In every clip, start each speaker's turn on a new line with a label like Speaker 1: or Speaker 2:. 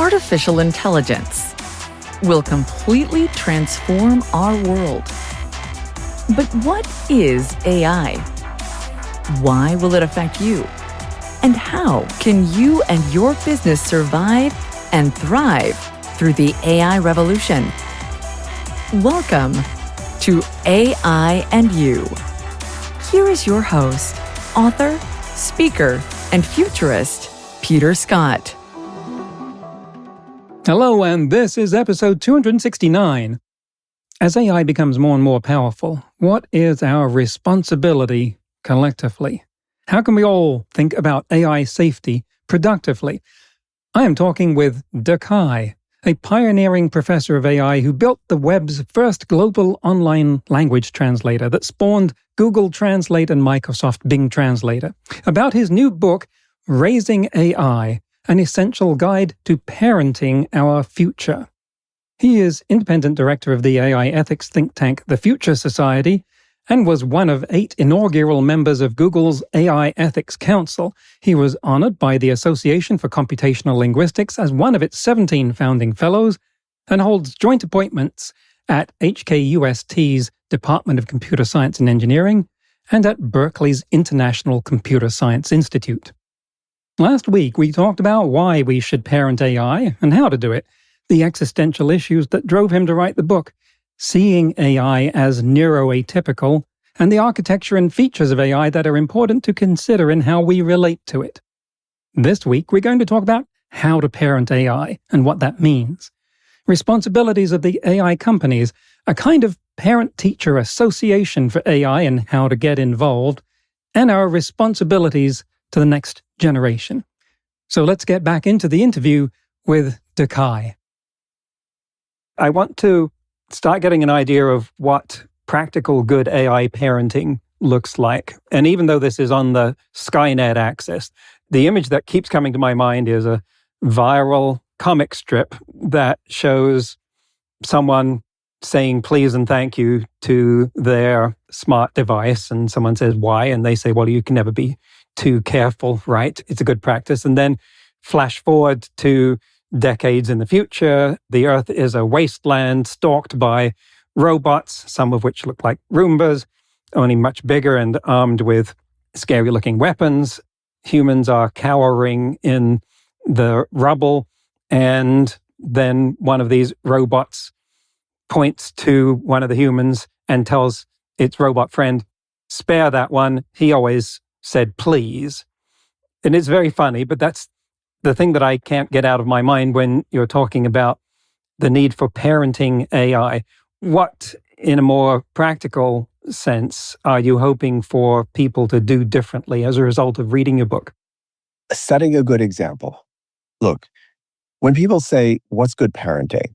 Speaker 1: artificial intelligence will completely transform our world. But what is AI? Why will it affect you? And how can you and your business survive and thrive through the AI revolution? Welcome to AI and You. Here is your host, author, speaker, and futurist, Peter Scott.
Speaker 2: Hello, and this is episode 269. As AI becomes more and more powerful, what is our responsibility collectively? How can we all think about AI safety productively? I am talking with Berkeley, a pioneering professor of AI who built the web's first global online language translator that spawned Google Translate and Microsoft Bing Translator, about his new book, Raising AI, an essential guide to parenting our future. He is independent director of the AI ethics think tank, The Future Society, and was one of 8 inaugural members of Google's AI Ethics Council. He was honored by the Association for Computational Linguistics as one of its 17 founding fellows, and holds joint appointments at HKUST's Department of Computer Science and Engineering and at Berkeley's International Computer Science Institute. Last week, we talked about why we should parent AI and how to do it, the existential issues that drove him to write the book, seeing AI as neuroatypical, and the architecture and features of AI that are important to consider in how we relate to it. This week, we're going to talk about how to parent AI and what that means, responsibilities of the AI companies, a kind of parent-teacher association for AI and how to get involved, and our responsibilities to the next generation. So let's get back into the interview with Berkeley. I want to start getting an idea of what practical good AI parenting looks like. And even though this is on the Skynet axis, the image that keeps coming to my mind is a viral comic strip that shows someone saying please and thank you to their smart device. And someone says, why? And they say, well, you can never be too careful, right? It's a good practice. And then flash forward to decades in the future, the Earth is a wasteland stalked by robots, some of which look like Roombas, only much bigger and armed with scary-looking weapons. Humans are cowering in the rubble, and then one of these robots points to one of the humans and tells its robot friend, spare that one, he always said please. And it's very funny, but that's the thing that I can't get out of my mind when you're talking about the need for parenting AI. What, in a more practical sense, are you hoping for people to do differently as a result of reading your book?
Speaker 3: Setting a good example. Look, when people say, what's good parenting?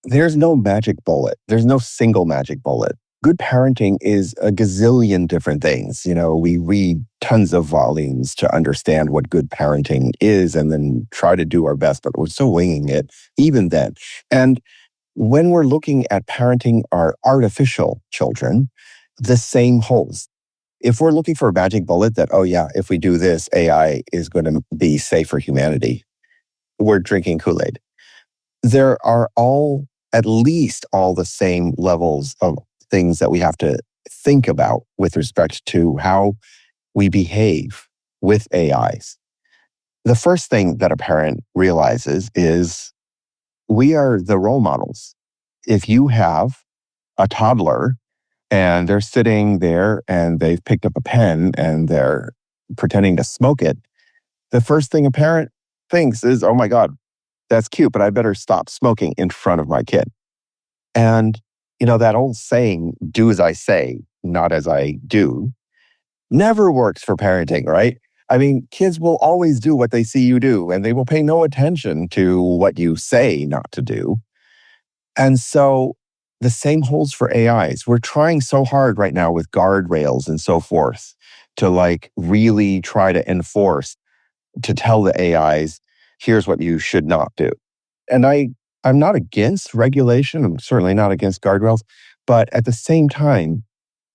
Speaker 3: There's no magic bullet. There's no single magic bullet. Good parenting is a gazillion different things. You know, we read tons of volumes to understand what good parenting is and then try to do our best, but we're still winging it even then. And when we're looking at parenting our artificial children, the same holds. If we're looking for a magic bullet that, oh yeah, if we do this, AI is going to be safe for humanity, we're drinking Kool-Aid. There are at least all the same levels of things that we have to think about with respect to how we behave with AIs. The first thing that a parent realizes is we are the role models. If you have a toddler and they're sitting there and they've picked up a pen and they're pretending to smoke it, the first thing a parent thinks is, oh my God, that's cute, but I better stop smoking in front of my kid. And you know, that old saying, do as I say, not as I do, never works for parenting, right? I mean, kids will always do what they see you do, and they will pay no attention to what you say not to do. And so the same holds for AIs. We're trying so hard right now with guardrails and so forth to really try to enforce, to tell the AIs, here's what you should not do. And I'm not against regulation. I'm certainly not against guardrails. But at the same time,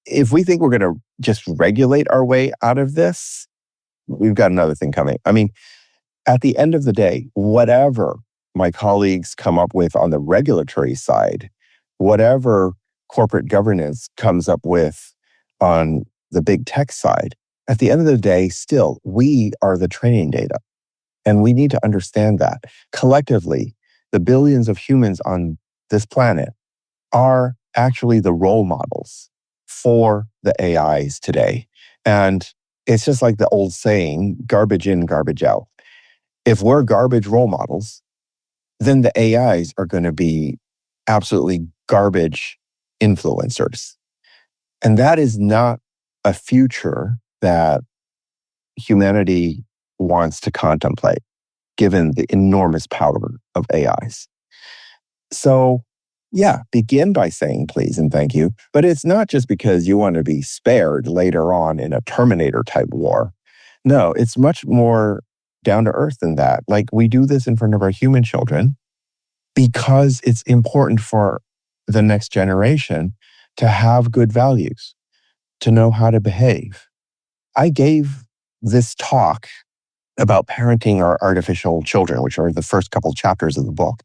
Speaker 3: if we think we're going to just regulate our way out of this, we've got another thing coming. I mean, at the end of the day, whatever my colleagues come up with on the regulatory side, whatever corporate governance comes up with on the big tech side, at the end of the day, still, we are the training data. And we need to understand that collectively, the billions of humans on this planet are actually the role models for the AIs today. And it's just like the old saying, garbage in, garbage out. If we're garbage role models, then the AIs are going to be absolutely garbage influencers. And that is not a future that humanity wants to contemplate, given the enormous power of AIs. So, yeah, begin by saying please and thank you. But it's not just because you want to be spared later on in a Terminator type war. No, it's much more down to earth than that. Like, we do this in front of our human children because it's important for the next generation to have good values, to know how to behave. I gave this talk about parenting our artificial children, which are the first couple chapters of the book,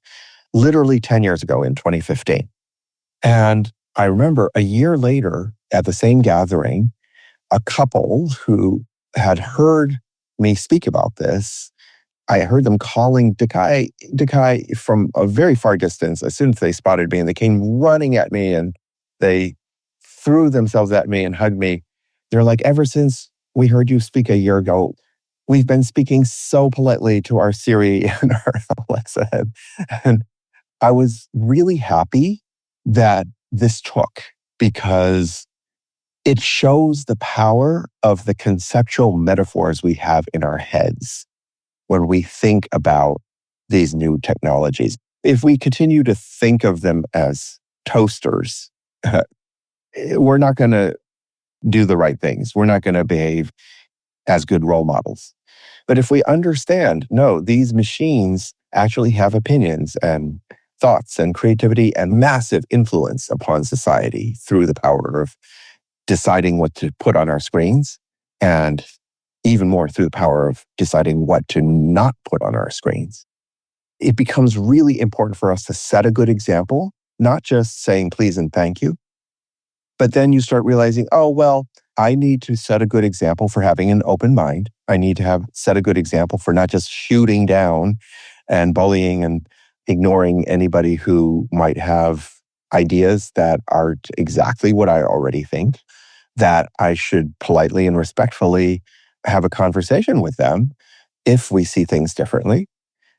Speaker 3: literally 10 years ago in 2015. And I remember a year later at the same gathering, a couple who had heard me speak about this, I heard them calling Dakai from a very far distance as soon as they spotted me, and they came running at me and they threw themselves at me and hugged me. They're like, ever since we heard you speak a year ago, we've been speaking so politely to our Siri and our Alexa. And I was really happy that this took, because it shows the power of the conceptual metaphors we have in our heads when we think about these new technologies. If we continue to think of them as toasters, we're not going to do the right things. We're not going to behave as good role models. But if we understand, no, these machines actually have opinions and thoughts and creativity and massive influence upon society through the power of deciding what to put on our screens, and even more through the power of deciding what to not put on our screens, it becomes really important for us to set a good example, not just saying please and thank you, but then you start realizing, oh, well, I need to set a good example for having an open mind. I need to set a good example for not just shooting down and bullying and ignoring anybody who might have ideas that aren't exactly what I already think, that I should politely and respectfully have a conversation with them if we see things differently.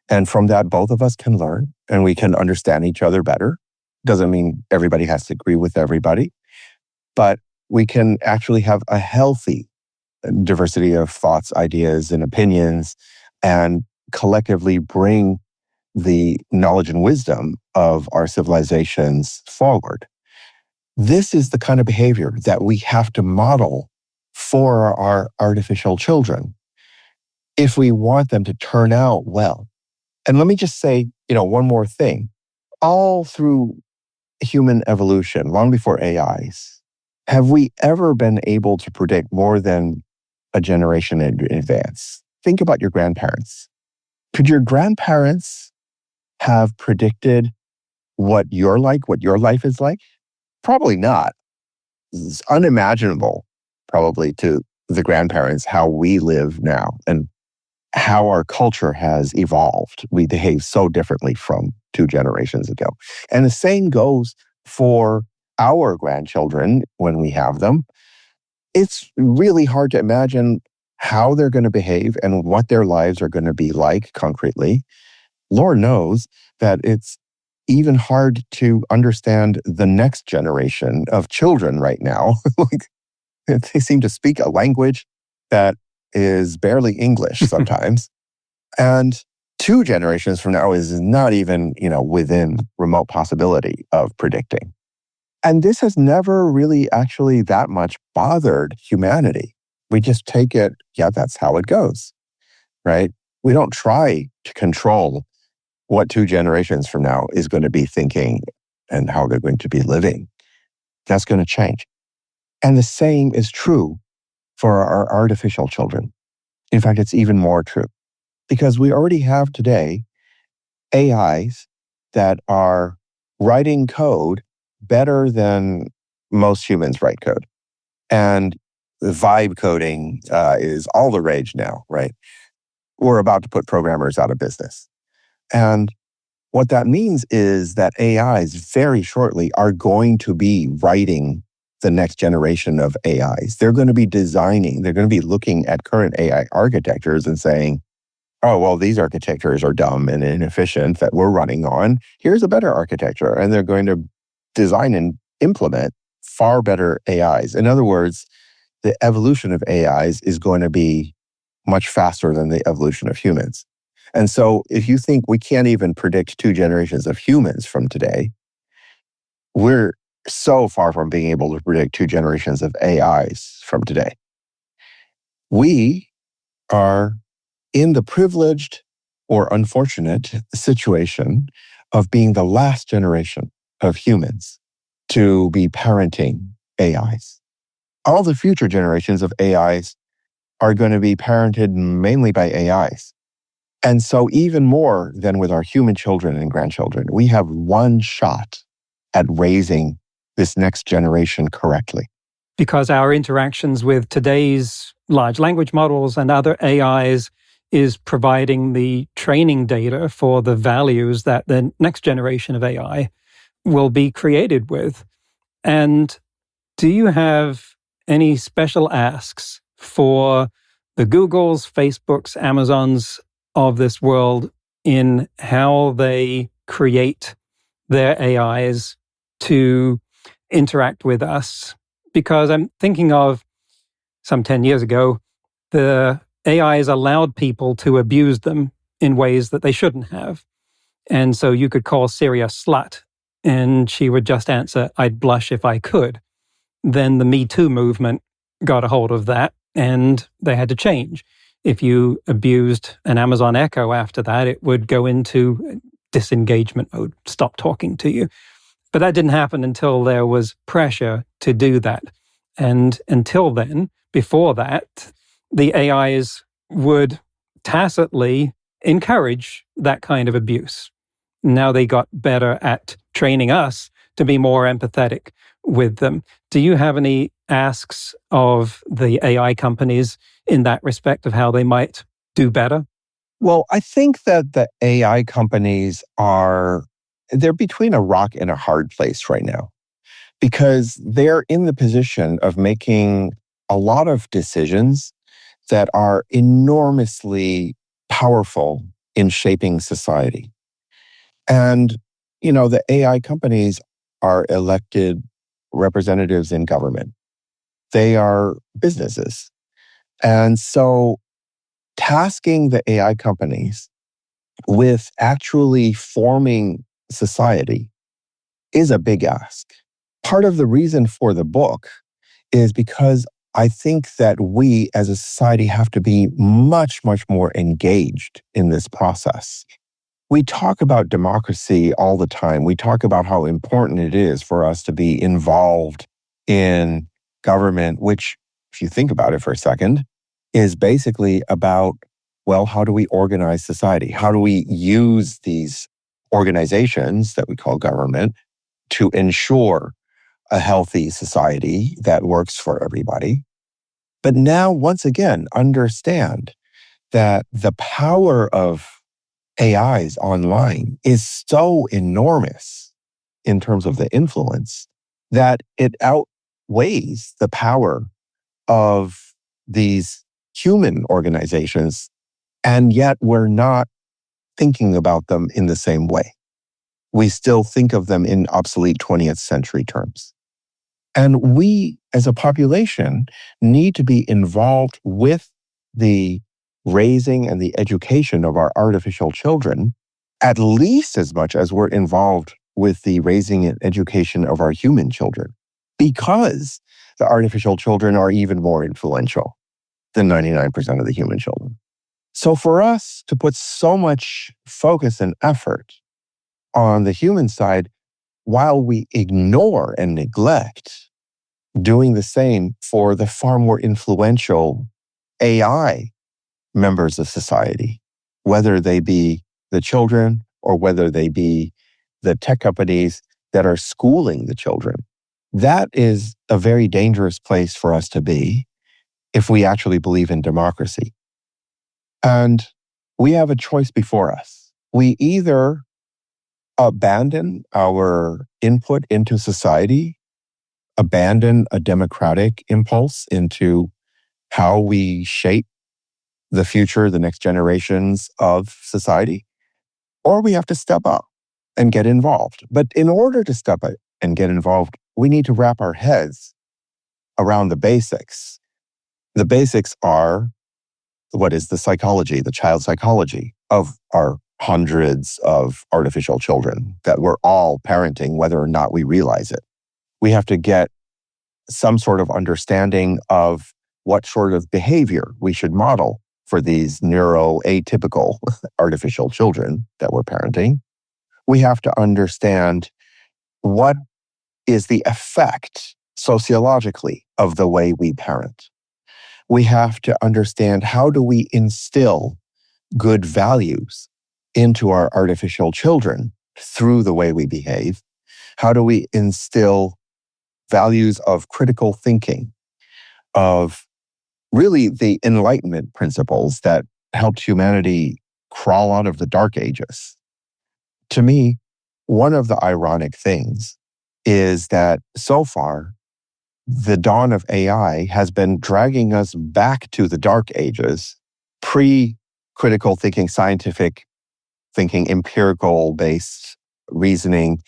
Speaker 3: And from that, both of us can learn and we can understand each other better. Doesn't mean everybody has to agree with everybody, but we can actually have a healthy diversity of thoughts, ideas, and opinions, and collectively bring the knowledge and wisdom of our civilizations forward. This is the kind of behavior that we have to model for our artificial children if we want them to turn out well. And let me just say, one more thing. All through human evolution, long before AIs, have we ever been able to predict more than a generation in advance? Think about your grandparents. Could your grandparents have predicted what you're like, what your life is like? Probably not. It's unimaginable, probably, to the grandparents how we live now and how our culture has evolved. We behave so differently from 2 generations ago. And the same goes for our grandchildren when we have them. It's really hard to imagine how they're going to behave and what their lives are going to be like concretely. Lord knows that it's even hard to understand the next generation of children right now. They seem to speak a language that is barely English sometimes. And 2 generations from now is not even, within remote possibility of predicting. And this has never really actually that much bothered humanity. We just take it, yeah, that's how it goes, right? We don't try to control what 2 generations from now is going to be thinking and how they're going to be living. That's going to change. And the same is true for our artificial children. In fact, it's even more true because we already have today AIs that are writing code better than most humans write code. And vibe coding is all the rage now, right? We're about to put programmers out of business. And what that means is that AIs very shortly are going to be writing the next generation of AIs. They're going to be designing, they're going to be looking at current AI architectures and saying, oh, well, these architectures are dumb and inefficient that we're running on. Here's a better architecture. And they're going to design and implement far better AIs. In other words, the evolution of AIs is going to be much faster than the evolution of humans. And so if you think we can't even predict 2 generations of humans from today, we're so far from being able to predict 2 generations of AIs from today. We are in the privileged or unfortunate situation of being the last generation of humans to be parenting AIs. All the future generations of AIs are going to be parented mainly by AIs. And so even more than with our human children and grandchildren, we have one shot at raising this next generation correctly.
Speaker 2: Because our interactions with today's large language models and other AIs is providing the training data for the values that the next generation of AI will be created with. And do you have any special asks for the Googles, Facebooks, Amazons of this world in how they create their AIs to interact with us? Because I'm thinking of some 10 years ago, the AIs allowed people to abuse them in ways that they shouldn't have. And so you could call Siri a slut, and she would just answer, "I'd blush if I could." Then the Me Too movement got a hold of that, and they had to change. If you abused an Amazon Echo after that, it would go into disengagement mode, stop talking to you. But that didn't happen until there was pressure to do that. And until then, before that, the AIs would tacitly encourage that kind of abuse. Now they got better at training us to be more empathetic with them. Do you have any asks of the AI companies in that respect of how they might do better?
Speaker 3: Well, I think that the AI companies they're between a rock and a hard place right now because they're in the position of making a lot of decisions that are enormously powerful in shaping society. And, the AI companies are elected representatives in government. They are businesses. And so tasking the AI companies with actually forming society is a big ask. Part of the reason for the book is because I think that we as a society have to be much, much more engaged in this process. We talk about democracy all the time. We talk about how important it is for us to be involved in government, which, if you think about it for a second, is basically about, well, how do we organize society? How do we use these organizations that we call government to ensure a healthy society that works for everybody? But now, once again, understand that the power of AIs online is so enormous in terms of the influence that it outweighs the power of these human organizations, and yet we're not thinking about them in the same way. We still think of them in obsolete 20th century terms. And we, as a population, need to be involved with the raising and the education of our artificial children at least as much as we're involved with the raising and education of our human children, because the artificial children are even more influential than 99% of the human children. So for us to put so much focus and effort on the human side while we ignore and neglect doing the same for the far more influential AI members of society, whether they be the children or whether they be the tech companies that are schooling the children. That is a very dangerous place for us to be if we actually believe in democracy. And we have a choice before us. We either abandon our input into society, abandon a democratic impulse into how we shape the future, the next generations of society, or we have to step up and get involved. But in order to step up and get involved, we need to wrap our heads around the basics. The basics are, what is the psychology, the child psychology of our hundreds of artificial children that we're all parenting, whether or not we realize it. We have to get some sort of understanding of what sort of behavior we should model for these neuroatypical artificial children that we're parenting. We have to understand what is the effect sociologically of the way we parent. We have to understand, how do we instill good values into our artificial children through the way we behave? How do we instill values of critical thinking, of really the Enlightenment principles that helped humanity crawl out of the Dark Ages? To me, one of the ironic things is that so far, the dawn of AI has been dragging us back to the Dark Ages, pre-critical thinking, scientific thinking, empirical-based reasoning,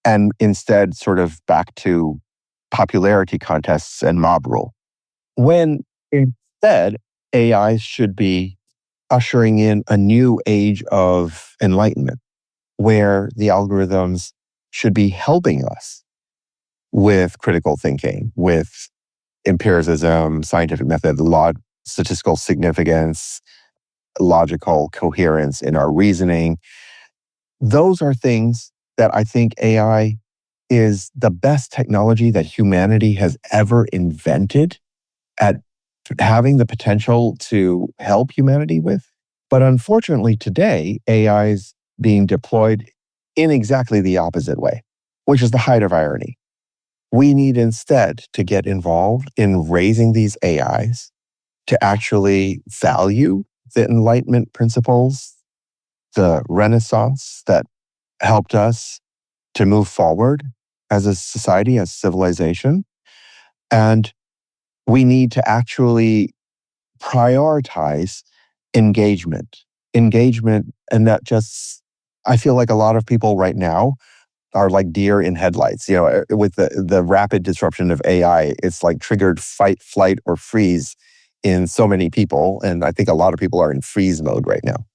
Speaker 3: and instead sort of back to popularity contests and mob rule. When instead, AI should be ushering in a new age of enlightenment, where the algorithms should be helping us with critical thinking, with empiricism, scientific method, statistical significance, logical coherence in our reasoning. Those are things that I think AI is the best technology that humanity has ever invented at having the potential to help humanity with. But unfortunately today, AI is being deployed in exactly the opposite way, which is the height of irony. We need instead to get involved in raising these AIs to actually value the Enlightenment principles, the Renaissance that helped us to move forward as a society, as civilization. And we need to actually prioritize engagement, and not just, I feel like a lot of people right now are like deer in headlights. You know, with the rapid disruption of AI, it's like triggered fight, flight, or freeze in so many people. And I think a lot of people are in freeze mode right now.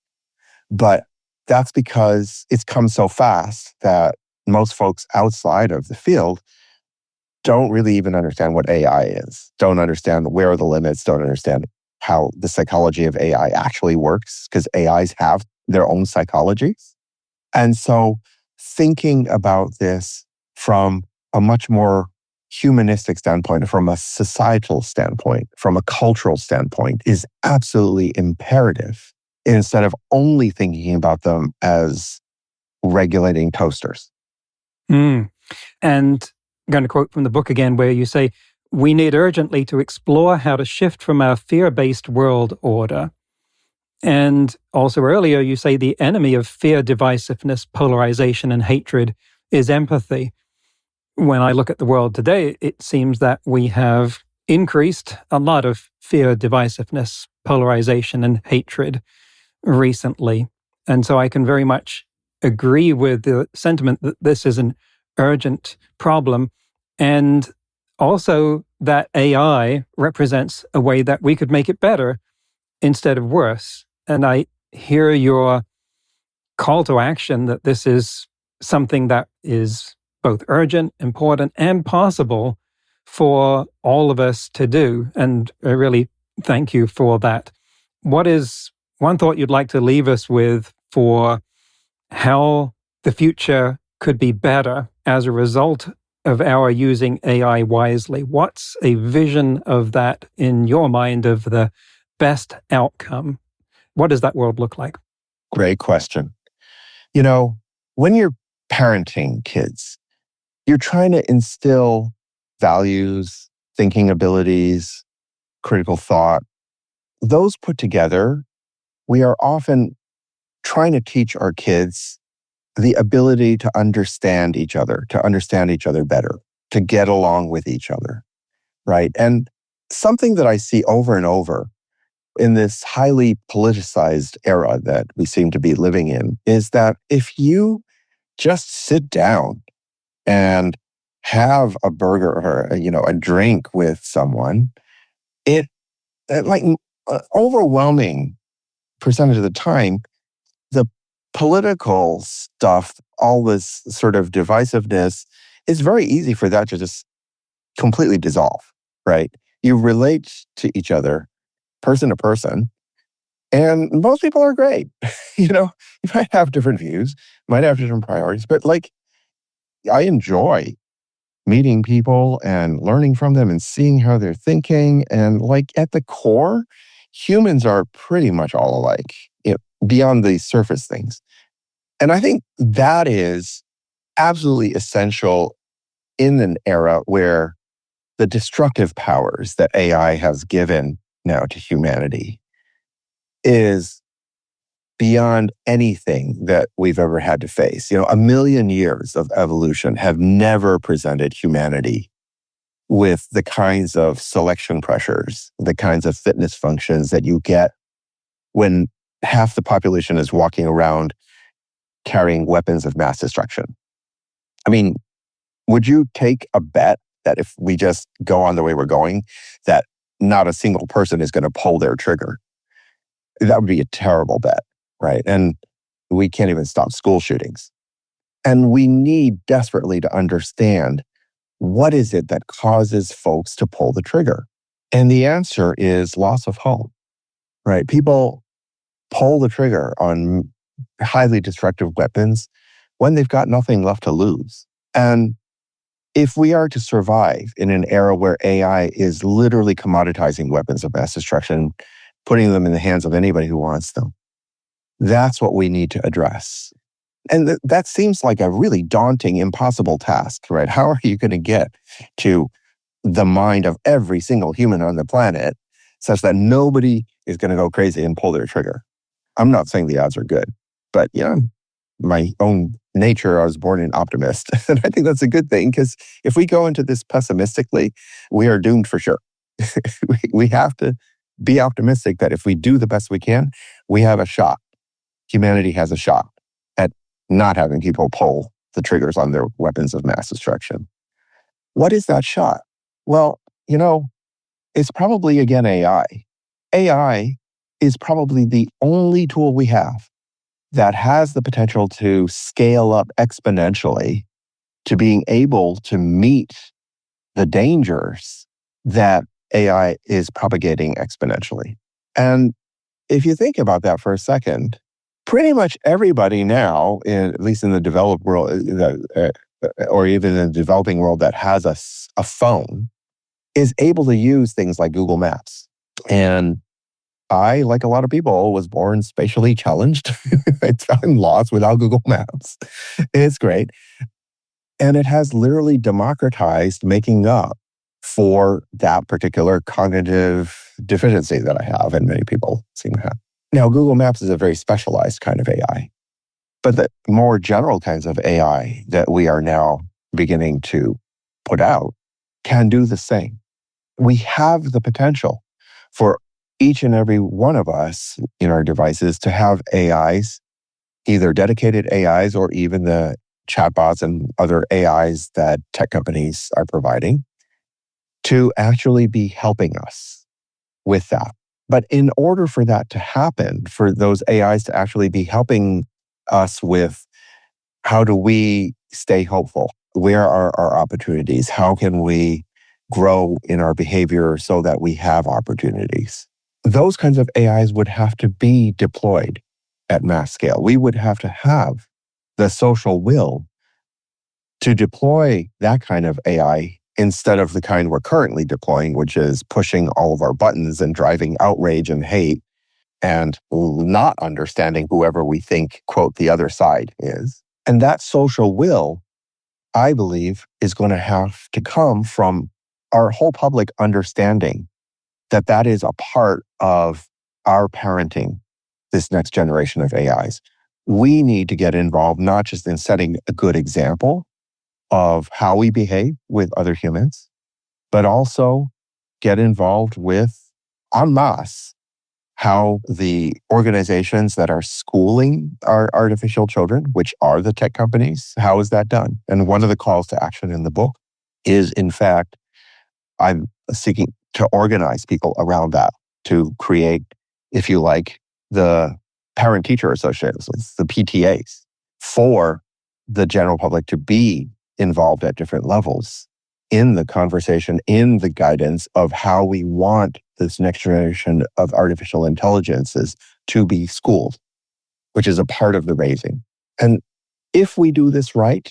Speaker 3: But that's because it's come so fast that most folks outside of the field don't really even understand what AI is, don't understand where are the limits, don't understand how the psychology of AI actually works, because AIs have their own psychologies. And so thinking about this from a much more humanistic standpoint, from a societal standpoint, from a cultural standpoint, is absolutely imperative, instead of only thinking about them as regulating toasters.
Speaker 2: And I'm going to quote from the book again, where you say, "We need urgently to explore how to shift from our fear-based world order." And also earlier, you say the enemy of fear, divisiveness, polarization, and hatred is empathy. When I look at the world today, it seems that we have increased a lot of fear, divisiveness, polarization, and hatred recently. And so I can very much agree with the sentiment that this is an urgent problem, and also that AI represents a way that we could make it better instead of worse. And I hear your call to action that this is something that is both urgent, important, and possible for all of us to do. And I really thank you for that. What is one thought you'd like to leave us with for how the future could be better as a result of our using AI wisely? What's a vision of that in your mind, of the best outcome? What does that world look like?
Speaker 3: Great question. You know, when you're parenting kids, you're trying to instill values, thinking abilities, critical thought. Those put together, we are often trying to teach our kids the ability to understand each other better, to get along with each other, right? And something that I see over and over in this highly politicized era that we seem to be living in is that if you just sit down and have a burger or a drink with someone, like overwhelming percentage of the time, the political stuff, all this sort of divisiveness, it's very easy for that to just completely dissolve, right? You relate to each other, person to person, and most people are great. You might have different views, might have different priorities, but like I enjoy meeting people and learning from them and seeing how they're thinking. And like at the core, humans are pretty much all alike, beyond the surface things. And I think that is absolutely essential in an era where the destructive powers that AI has given now to humanity is beyond anything that we've ever had to face. 1,000,000 years of evolution have never presented humanity with the kinds of selection pressures, the kinds of fitness functions that you get when half the population is walking around carrying weapons of mass destruction. I mean, would you take a bet that if we just go on the way we're going, that not a single person is going to pull their trigger? That would be a terrible bet, right? And we can't even stop school shootings. And we need desperately to understand what is it that causes folks to pull the trigger? And the answer is loss of home, right? People pull the trigger on highly destructive weapons when they've got nothing left to lose. And if we are to survive in an era where AI is literally commoditizing weapons of mass destruction, putting them in the hands of anybody who wants them, that's what we need to address. And that seems like a really daunting, impossible task, right? How are you going to get to the mind of every single human on the planet such that nobody is going to go crazy and pull their trigger? I'm not saying the odds are good, but my own nature, I was born an optimist. And I think that's a good thing, because if we go into this pessimistically, we are doomed for sure. We have to be optimistic that if we do the best we can, we have a shot. Humanity has a shot at not having people pull the triggers on their weapons of mass destruction. What is that shot? Well, it's probably, again, AI. AI is probably the only tool we have that has the potential to scale up exponentially to being able to meet the dangers that AI is propagating exponentially. And if you think about that for a second, pretty much everybody now, at least in the developed world, or even in the developing world that has a phone, is able to use things like Google Maps. And I, like a lot of people, was born spatially challenged. I'm lost without Google Maps. It's great. And it has literally democratized making up for that particular cognitive deficiency that I have and many people seem to have. Now, Google Maps is a very specialized kind of AI, but the more general kinds of AI that we are now beginning to put out can do the same. We have the potential for each and every one of us in our devices to have AIs, either dedicated AIs or even the chatbots and other AIs that tech companies are providing, to actually be helping us with that. But in order for that to happen, for those AIs to actually be helping us with how do we stay hopeful? Where are our opportunities? How can we grow in our behavior so that we have opportunities? Those kinds of AIs would have to be deployed at mass scale. We would have to have the social will to deploy that kind of AI instead of the kind we're currently deploying, which is pushing all of our buttons and driving outrage and hate and not understanding whoever we think, quote, the other side is. And that social will, I believe, is going to have to come from our whole public understanding that that is a part of our parenting this next generation of AIs. We need to get involved, not just in setting a good example of how we behave with other humans, but also get involved with, en masse, how the organizations that are schooling our artificial children, which are the tech companies, how is that done? And one of the calls to action in the book is, in fact, I'm seeking to organize people around that, to create, if you like, the parent-teacher associations, the PTAs, for the general public to be involved at different levels in the conversation, in the guidance of how we want this next generation of artificial intelligences to be schooled, which is a part of the raising. And if we do this right,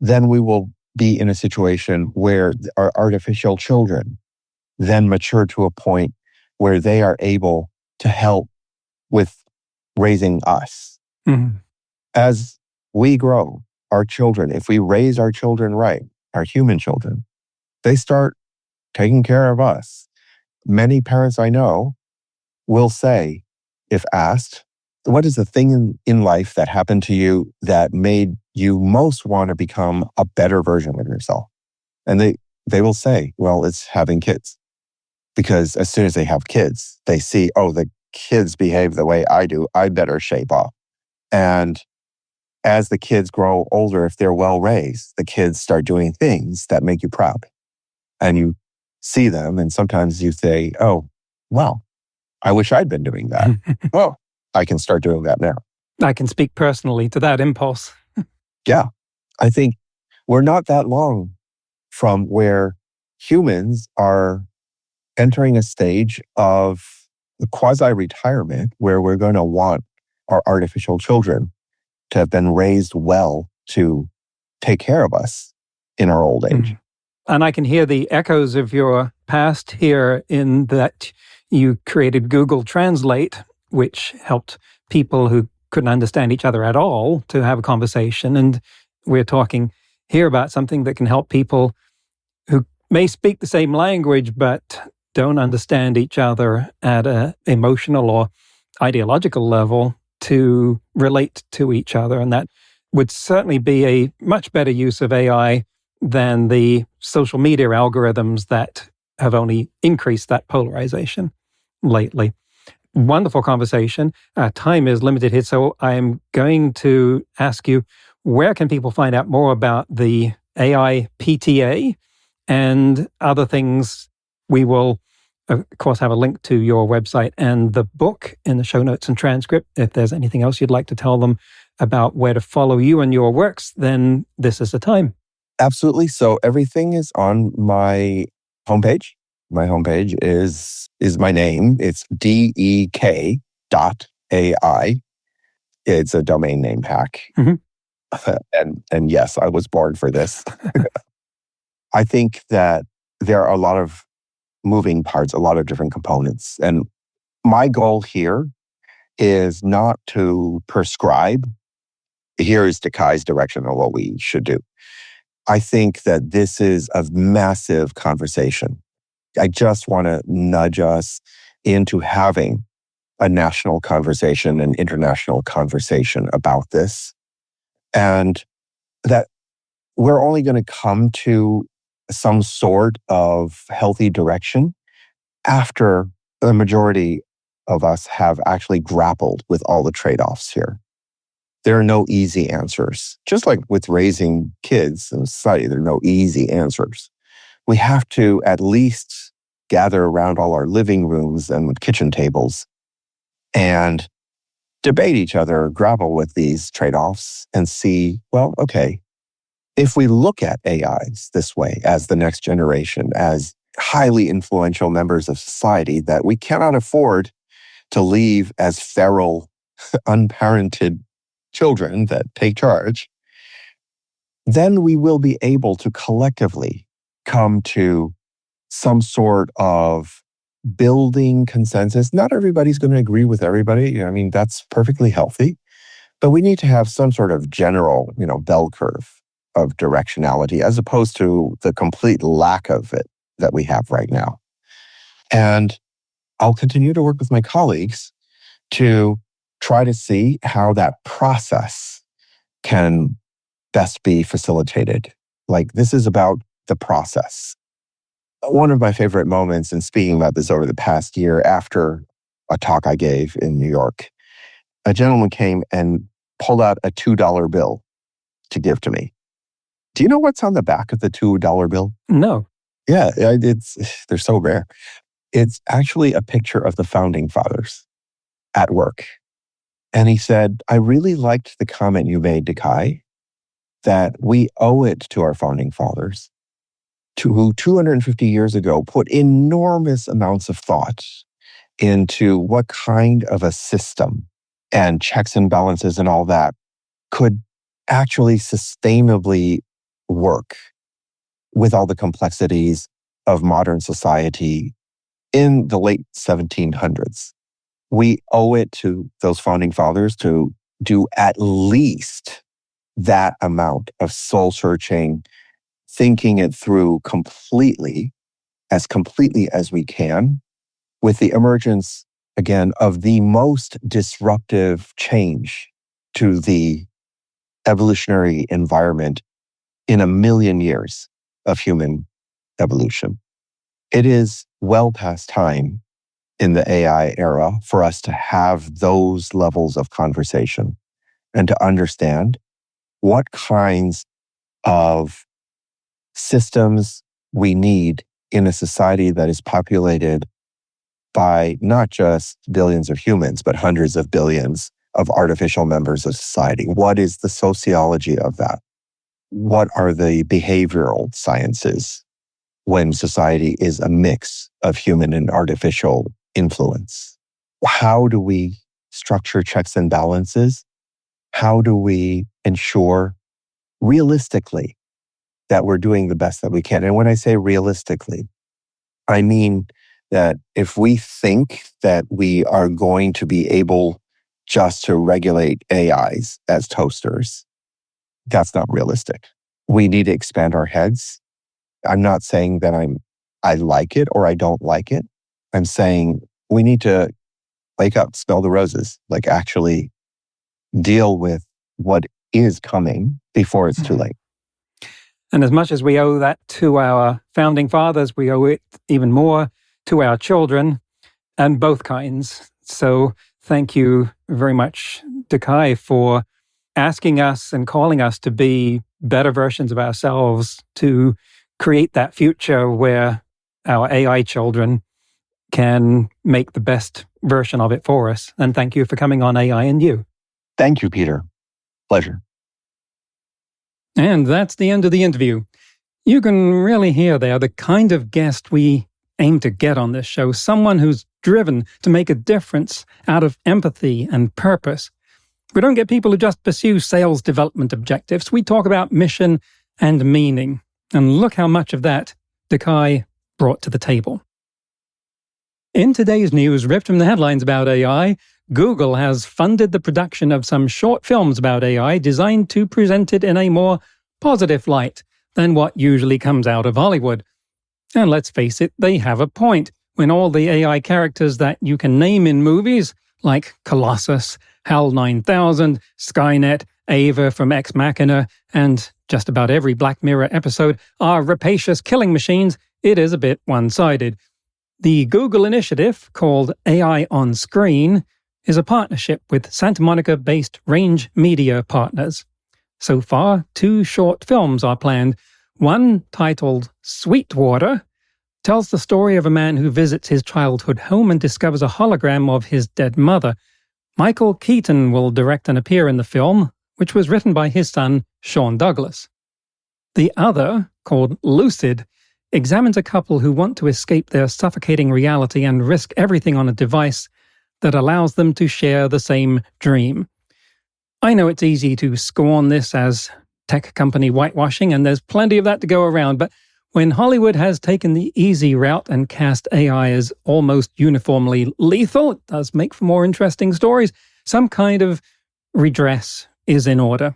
Speaker 3: then we will be in a situation where our artificial children then mature to a point where they are able to help with raising us.
Speaker 2: Mhm.
Speaker 3: As we grow, our children, if we raise our children right, our human children, they start taking care of us. Many parents I know will say, if asked, what is the thing in life that happened to you that made you most want to become a better version of yourself? And they will say, well, it's having kids. Because as soon as they have kids, they see, oh, the kids behave the way I do, I better shape up. And as the kids grow older, if they're well raised, the kids start doing things that make you proud. And you see them, and sometimes you say, oh, well, I wish I'd been doing that. Well, I can start doing that now.
Speaker 2: I can speak personally to that impulse.
Speaker 3: Yeah. I think we're not that long from where humans are entering a stage of quasi-retirement where we're going to want our artificial children to have been raised well to take care of us in our old age.
Speaker 2: And I can hear the echoes of your past here in that you created Google Translate, which helped people who couldn't understand each other at all to have a conversation. And we're talking here about something that can help people who may speak the same language but don't understand each other at an emotional or ideological level to relate to each other. And that would certainly be a much better use of AI than the social media algorithms that have only increased that polarization lately. Wonderful conversation. Time is limited here, so I'm going to ask you, where can people find out more about the AI PTA and other things? We will, of course, have a link to your website and the book in the show notes and transcript. If there's anything else you'd like to tell them about where to follow you and your works, then this is the time.
Speaker 3: Absolutely. So everything is on my homepage. My homepage is my name. It's DEK.ai. It's a domain name hack.
Speaker 2: Mm-hmm.
Speaker 3: And yes, I was born for this. I think that there are a lot of moving parts, a lot of different components. And my goal here is not to prescribe, here is Takai's direction on what we should do. I think that this is a massive conversation. I just want to nudge us into having a national conversation, an international conversation about this. And that we're only going to come to some sort of healthy direction after the majority of us have actually grappled with all the trade-offs here. There are no easy answers. Just like with raising kids in society, there are no easy answers. We have to at least gather around all our living rooms and kitchen tables and debate each other, grapple with these trade-offs and see, well, okay, if we look at AIs this way as the next generation, as highly influential members of society that we cannot afford to leave as feral, unparented children that take charge, then we will be able to collectively come to some sort of building consensus. Not everybody's going to agree with everybody. I mean, that's perfectly healthy. But we need to have some sort of general, bell curve of directionality as opposed to the complete lack of it that we have right now. And I'll continue to work with my colleagues to try to see how that process can best be facilitated. Like, this is about the process. One of my favorite moments in speaking about this over the past year, after a talk I gave in New York, a gentleman came and pulled out a $2 bill to give to me. Do you know what's on the back of the $2 bill?
Speaker 2: No.
Speaker 3: Yeah, they're so rare. It's actually a picture of the founding fathers at work. And he said, I really liked the comment you made, Dekai, that we owe it to our founding fathers, who 250 years ago put enormous amounts of thought into what kind of a system and checks and balances and all that could actually sustainably work with all the complexities of modern society in the late 1700s. We owe it to those founding fathers to do at least that amount of soul searching, thinking it through completely as we can, with the emergence, again, of the most disruptive change to the evolutionary environment in 1,000,000 years of human evolution. It is well past time in the AI era for us to have those levels of conversation and to understand what kinds of systems we need in a society that is populated by not just billions of humans, but hundreds of billions of artificial members of society. What is the sociology of that? What are the behavioral sciences when society is a mix of human and artificial influence? How do we structure checks and balances? How do we ensure realistically that we're doing the best that we can? And when I say realistically, I mean that if we think that we are going to be able just to regulate AIs as toasters, that's not realistic. We need to expand our heads. I'm not saying that I like it or I don't like it. I'm saying we need to wake up, smell the roses, like actually deal with what is coming before it's too late.
Speaker 2: And as much as we owe that to our founding fathers, we owe it even more to our children, and both kinds. So thank you very much, Dekai, for asking us and calling us to be better versions of ourselves, to create that future where our AI children can make the best version of it for us. And thank you for coming on AI and You.
Speaker 3: Thank you, Peter. Pleasure.
Speaker 2: And that's the end of the interview. You can really hear there the kind of guest we aim to get on this show, someone who's driven to make a difference out of empathy and purpose. We don't get people who just pursue sales development objectives. We talk about mission and meaning. And look how much of that Dekai brought to the table. In today's news, ripped from the headlines about AI, Google has funded the production of some short films about AI designed to present it in a more positive light than what usually comes out of Hollywood. And let's face it, they have a point. When all the AI characters that you can name in movies, like Colossus, HAL 9000, Skynet, Ava from Ex Machina, and just about every Black Mirror episode are rapacious killing machines, it is a bit one-sided. The Google initiative, called AI on Screen, is a partnership with Santa Monica-based Range Media Partners. So far, 2 short films are planned. One, titled Sweetwater, tells the story of a man who visits his childhood home and discovers a hologram of his dead mother. Michael Keaton will direct and appear in the film, which was written by his son, Sean Douglas. The other, called Lucid, examines a couple who want to escape their suffocating reality and risk everything on a device that allows them to share the same dream. I know it's easy to scorn this as tech company whitewashing, and there's plenty of that to go around, but When Hollywood has taken the easy route and cast AI as almost uniformly lethal, it does make for more interesting stories. Some kind of redress is in order.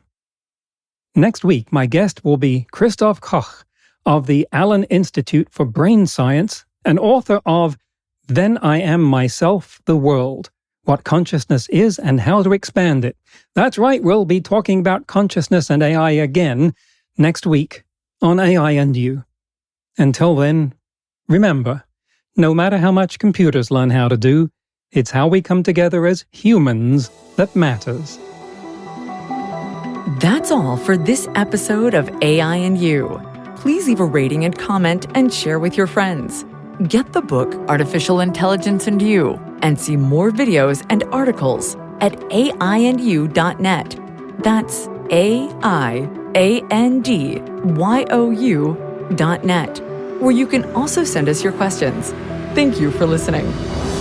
Speaker 2: Next week, my guest will be Christoph Koch of the Allen Institute for Brain Science and author of Then I Am Myself, the World, What Consciousness Is and How to Expand It. That's right, we'll be talking about consciousness and AI again next week on AI and You. Until then, remember, no matter how much computers learn how to do, it's how we come together as humans that matters.
Speaker 1: That's all for this episode of AI and You. Please leave a rating and comment and share with your friends. Get the book Artificial Intelligence and You and see more videos and articles at aiandyou.net. That's aiandyou.net, where you can also send us your questions. Thank you for listening.